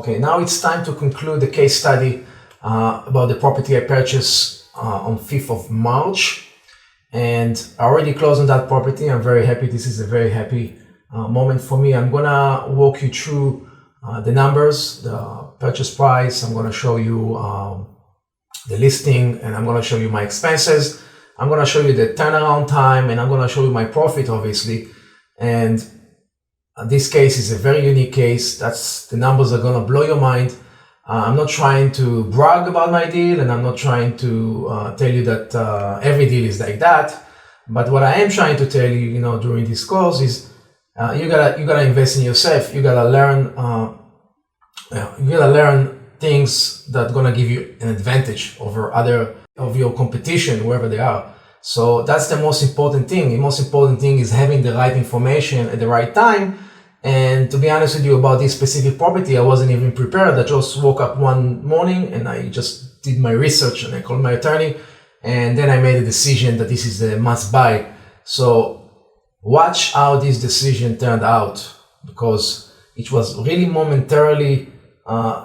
Okay, now it's time to conclude the case study about the property I purchased on 5th of March. And I already closed on that property. I'm very happy. This is a very happy moment for me. I'm gonna walk you through the numbers, the purchase price. I'm gonna show you the listing, and I'm gonna show you my expenses. I'm gonna show you the turnaround time, and I'm gonna show you my profit, obviously. And this case is a very unique case. The numbers are gonna blow your mind. I'm not trying to brag about my deal, and I'm not trying to tell you that every deal is like that. But what I am trying to tell you, during this course is you gotta invest in yourself. You gotta learn things that are gonna give you an advantage over other of your competition, wherever they are. So that's the most important thing. The most important thing is having the right information at the right time. And to be honest with you about this specific property, I wasn't even prepared. I just woke up one morning and I just did my research, and I called my attorney, and then I made a decision that this is a must buy. So watch how this decision turned out, because it was really momentarily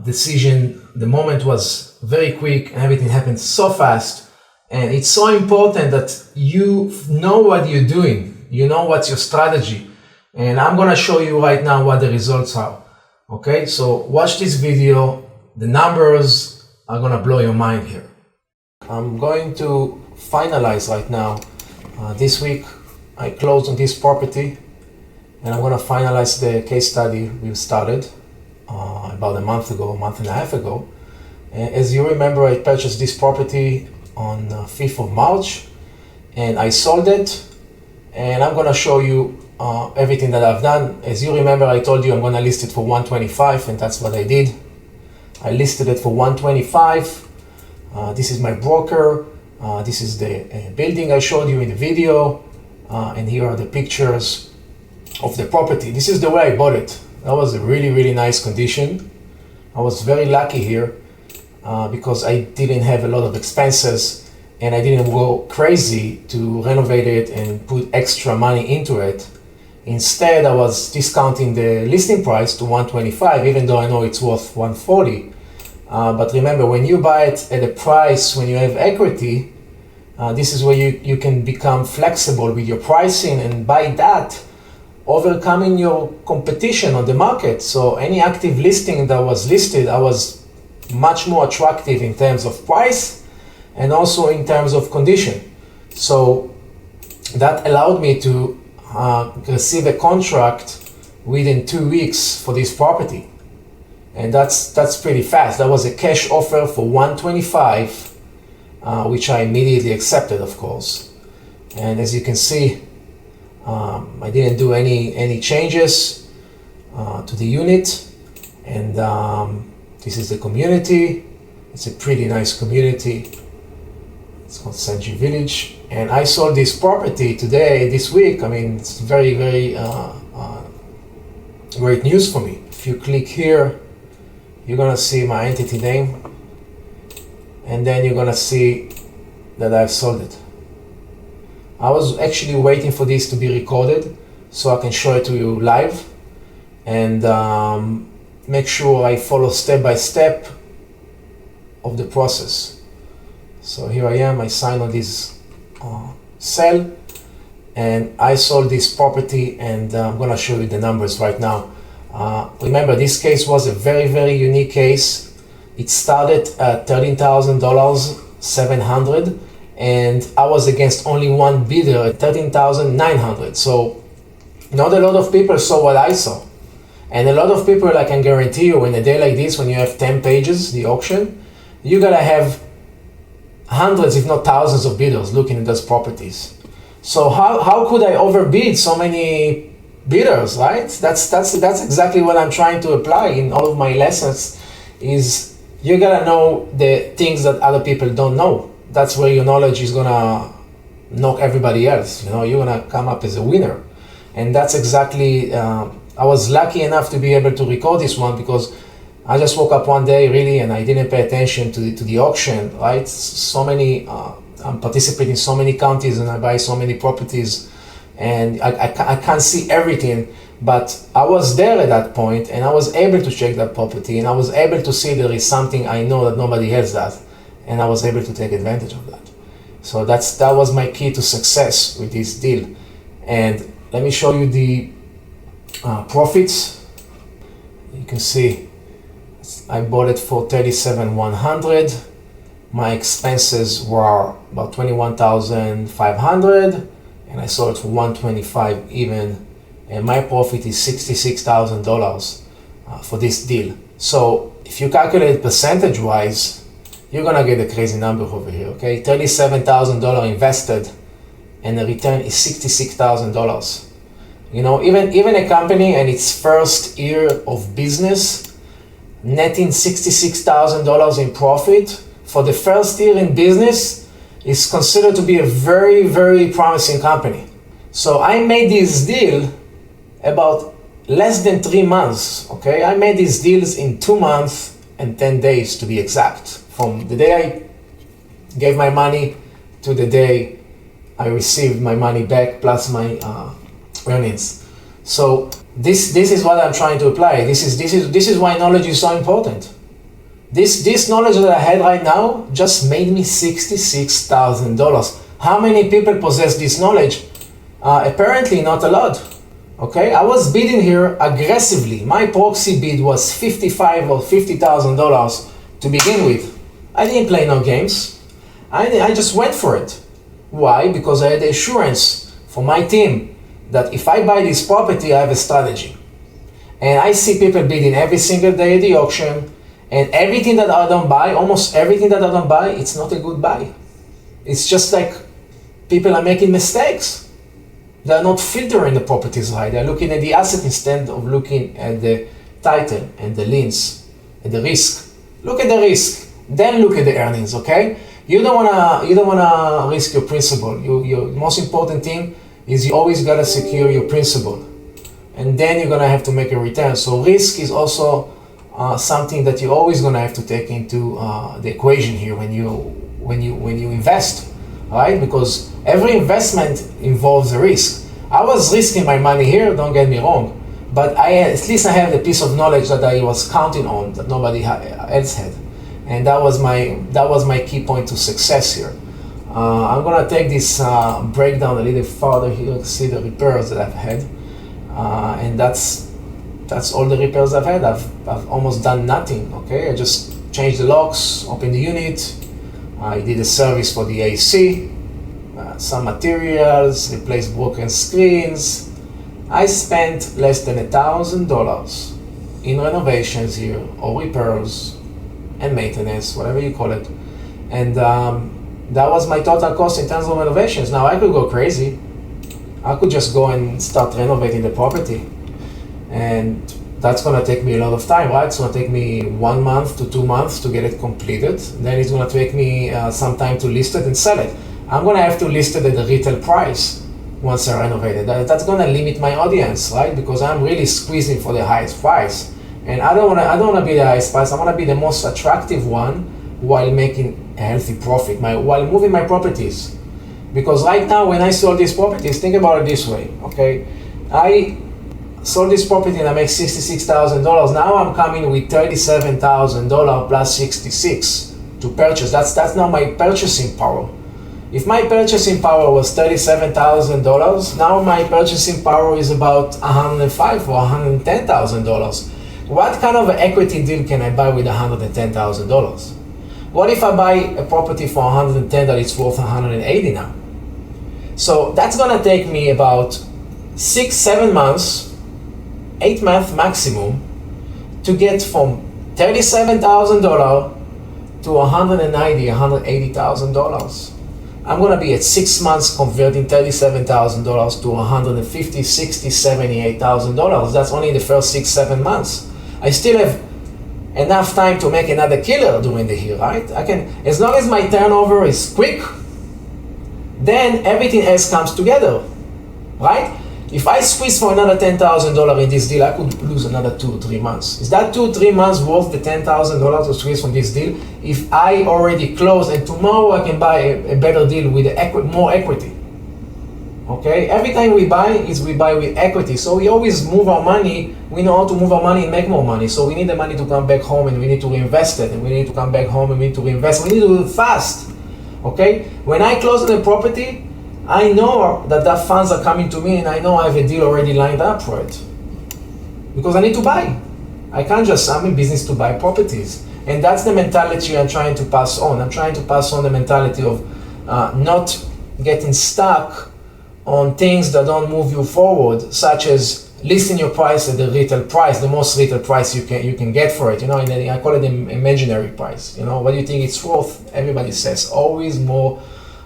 decision. The moment was very quick and everything happened so fast. And it's so important that you know what you're doing. You know what's your strategy. And I'm gonna show you right now what the results are. Okay, so watch this video. The numbers are gonna blow your mind here. I'm going to finalize right now. This week I closed on this property, and I'm gonna finalize the case study we started about a month and a half ago. As you remember, I purchased this property on 5th of March, and I sold it, and I'm gonna show you everything that I've done. As you remember, I told you I'm gonna list it for 125, and that's what I did. I listed it for 125. This is my broker. This is the building I showed you in the video, and here are the pictures of the property. This is the way I bought it. That was a really, really nice condition. I was very lucky here because I didn't have a lot of expenses, and I didn't go crazy to renovate it and put extra money into it. Instead, I was discounting the listing price to 125, even though I know it's worth 140. But remember, when you buy it at a price, when you have equity, this is where you can become flexible with your pricing, and by that, overcoming your competition on the market. So any active listing that was listed, I was much more attractive in terms of price and also in terms of condition. So that allowed me to receive a contract within 2 weeks for this property. And that's pretty fast. That was a cash offer for 125, which I immediately accepted, of course. And as you can see, I didn't do any changes to the unit. And this is the community. It's a pretty nice community. It's called Sanji Village. And I sold this property this week. I mean, it's very, very great news for me. If you click here, you're gonna see my entity name, and then you're gonna see that I've sold it. I was actually waiting for this to be recorded so I can show it to you live, and make sure I follow step by step of the process. So here I am, I signed on this sale, and I sold this property, and I'm gonna show you the numbers right now. Remember, this case was a very, very unique case. It started at $13,700, and I was against only one bidder at $13,900. So not a lot of people saw what I saw. And a lot of people, I can guarantee you, in a day like this, when you have 10 pages, the auction, you gotta have hundreds, if not thousands of bidders looking at those properties. So how could I overbid so many bidders, right? That's exactly what I'm trying to apply in all of my lessons. Is you gotta know the things that other people don't know. That's where your knowledge is gonna knock everybody else. You're gonna come up as a winner. And that's exactly, I was lucky enough to be able to record this one, because I just woke up one day really, and I didn't pay attention to the auction, right? So many, I'm participating in so many counties, and I buy so many properties, and I can't see everything. But I was there at that point, and I was able to check that property, and I was able to see there is something I know that nobody else does, and I was able to take advantage of that. So that was my key to success with this deal. And let me show you the profits. You can see I bought it for $37,100. My expenses were about $21,500, and I sold it for $125 even. And my profit is $66,000 for this deal. So if you calculate percentage-wise, you're gonna get a crazy number over here, okay? $37,000 invested, and the return is $66,000. You know, even a company in its first year of business, netting $66,000 in profit for the first year in business is considered to be a very, very promising company. So I made this deal about less than 3 months, okay? I made these deals in 2 months and 10 days to be exact. From the day I gave my money to the day I received my money back plus my earnings. So this is what I'm trying to apply. This is why knowledge is so important. This knowledge that I had right now just made me $66,000. How many people possess this knowledge? Apparently not a lot. Okay, I was bidding here aggressively. My proxy bid was $55,000 or $50,000 to begin with. I didn't play no games. I just went for it. Why? Because I had the assurance from my team that if I buy this property, I have a strategy. And I see people bidding every single day at the auction, and everything that I don't buy, almost everything that I don't buy, it's not a good buy. It's just like people are making mistakes. They're not filtering the properties right. They're looking at the asset instead of looking at the title and the liens and the risk. Look at the risk, then look at the earnings, okay? You don't wanna risk your principal. Your most important thing is you always gotta secure your principal, and then you're gonna have to make a return. So risk is also something that you're always gonna have to take into the equation here when you invest, right? Because every investment involves a risk. I was risking my money here, don't get me wrong, but at least I have the piece of knowledge that I was counting on that nobody else had, and that was my key point to success here. I'm gonna take this breakdown a little further here to see the repairs that I've had, and that's all the repairs I've had. I've almost done nothing. Okay, I just changed the locks, opened the unit. I did a service for the AC, some materials, replaced broken screens. I spent less than $1,000 in renovations here, or repairs and maintenance, whatever you call it. And that was my total cost in terms of renovations. Now I could go crazy. I could just go and start renovating the property. And that's gonna take me a lot of time, right? It's gonna take me 1 month to 2 months to get it completed. Then it's gonna take me some time to list it and sell it. I'm gonna have to list it at the retail price once I renovate it. That's gonna limit my audience, right? Because I'm really squeezing for the highest price. And I don't wanna be the highest price. I wanna be the most attractive one while making a healthy profit, while moving my properties. Because right now, when I sold these properties, think about it this way, okay? I sold this property and I make $66,000. Now I'm coming with $37,000 plus 66 to purchase. That's now my purchasing power. If my purchasing power was $37,000, now my purchasing power is about $105,000 or $110,000. What kind of an equity deal can I buy with $110,000? What if I buy a property for $110 that it's worth $180 now? So that's gonna take me about 6-7 months, 8 months maximum, to get from $37,000 to $190,000, $180,000. I'm gonna be at 6 months converting $37,000 to $150,000, $60,000, $78,000. That's only in the first 6-7 months. I still have enough time to make another killer during the year, right? I can, as long as my turnover is quick, then everything else comes together, right? If I squeeze for another $10,000 in this deal, I could lose another 2 or 3 months. Is that 2 or 3 months worth the $10,000 to squeeze from this deal? If I already closed and tomorrow I can buy a better deal with more equity. Okay, every time we buy we buy with equity. So we always move our money. We know how to move our money and make more money. So we need the money to come back home, and we need to reinvest it, and we need to come back home and we need to reinvest. We need to do it fast. Okay, when I close on a property, I know that funds are coming to me, and I know I have a deal already lined up for it, because I need to buy. I'm in business to buy properties. And that's the mentality I'm trying to pass on. I'm trying to pass on the mentality of not getting stuck on things that don't move you forward, such as listing your price at the retail price, the most retail price you can get for it. I call it an imaginary price. What do you think it's worth? Everybody says always more.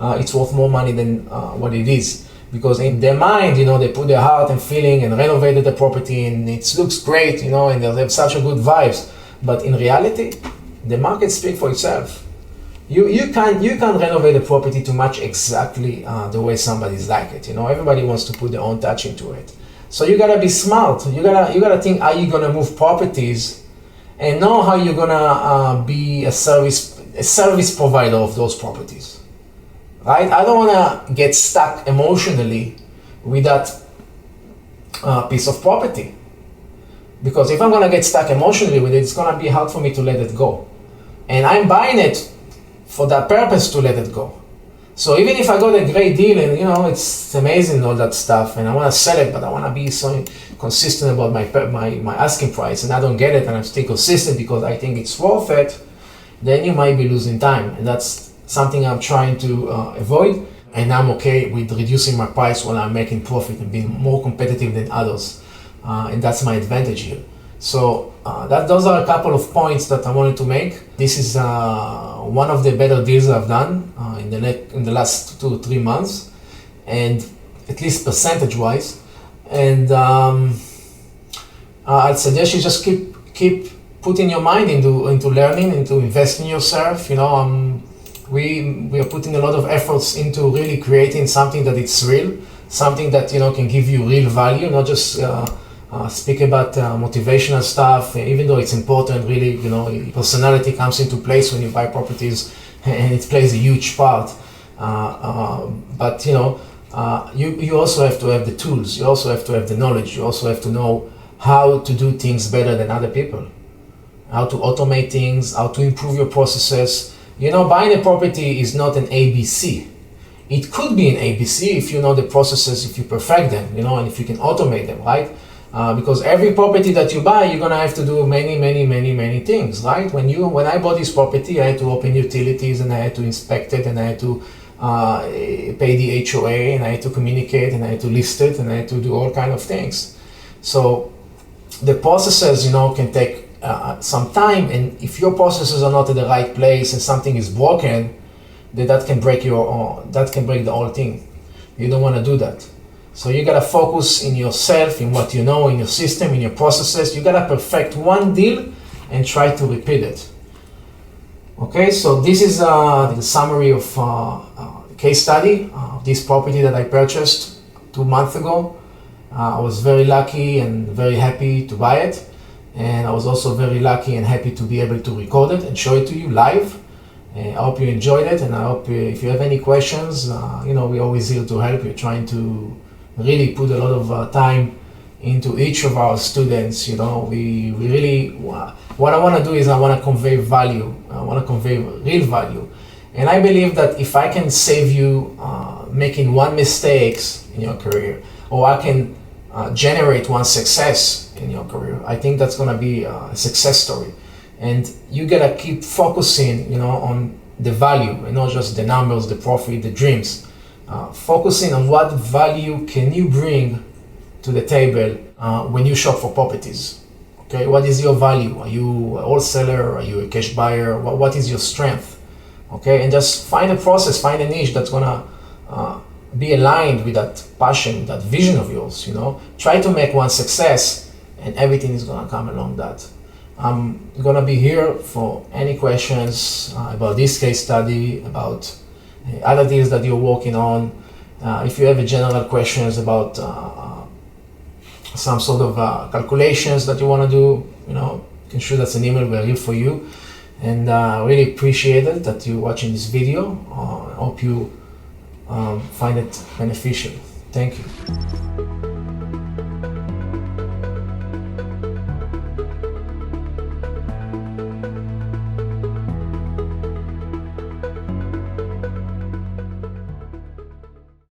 It's worth more money than what it is, because in their mind, they put their heart and feeling and renovated the property, and it looks great, and they have such a good vibes. But in reality, the market speaks for itself. You can't renovate a property to match exactly the way somebody's like it. Everybody wants to put their own touch into it. So you gotta be smart. You gotta think how you gonna move properties, and know how you're gonna be a service provider of those properties. Right? I don't wanna get stuck emotionally with that piece of property, because if I'm gonna get stuck emotionally with it, it's gonna be hard for me to let it go. And I'm buying it for that purpose, to let it go. So even if I got a great deal and it's amazing, all that stuff, and I want to sell it, but I want to be so consistent about my asking price, and I don't get it, and I'm still consistent because I think it's worth it, then you might be losing time. And that's something I'm trying to avoid. And I'm okay with reducing my price when I'm making profit and being more competitive than others. And that's my advantage here. So those are a couple of points that I wanted to make. This is one of the better deals I've done in the last 2 or 3 months, and at least percentage-wise. And I'd suggest you just keep putting your mind into learning, into investing in yourself. We are putting a lot of efforts into really creating something that it's real, something that can give you real value, not just speak about motivational stuff. Even though it's important, really, personality comes into place when you buy properties, and it plays a huge part. But you also have to have the tools. You also have to have the knowledge. You also have to know how to do things better than other people, how to automate things, how to improve your processes. Buying a property is not an ABC. It could be an ABC if you know the processes, if you perfect them, and if you can automate them, right? Because every property that you buy, you're gonna have to do many things, right? When I bought this property, I had to open utilities, and I had to inspect it, and I had to pay the HOA, and I had to communicate, and I had to list it, and I had to do all kind of things. So the processes, can take some time, and if your processes are not at the right place and something is broken, then that can break the whole thing. You don't want to do that. So you gotta focus in yourself, in what you know, in your system, in your processes. You gotta perfect one deal and try to repeat it. Okay, so this is the summary of the case study of this property that I purchased 2 months ago. I was very lucky and very happy to buy it. And I was also very lucky and happy to be able to record it and show it to you live. I hope you enjoyed it, and I hope if you have any questions, we're always here to help. We're trying to really put a lot of time into each of our students. We really, what I want to do is I want to convey value. I want to convey real value. And I believe that if I can save you making one mistake in your career, or I can generate one success in your career, I think that's going to be a success story. And you gotta keep focusing, on the value, and not just the numbers, the profit, the dreams. Focusing on what value can you bring to the table when you shop for properties. Okay, what is your value? Are you a wholesaler? Are you a cash buyer? What is your strength? Okay, and just find a process, find a niche that's gonna be aligned with that passion, that vision of yours. Try to make one success, and everything is gonna come along that. I'm gonna be here for any questions about this case study, about other deals that you're working on. If you have general questions about some sort of calculations that you want to do, you can shoot us an email. We're here for you. And I really appreciate it that you're watching this video. I hope you find it beneficial. Thank you.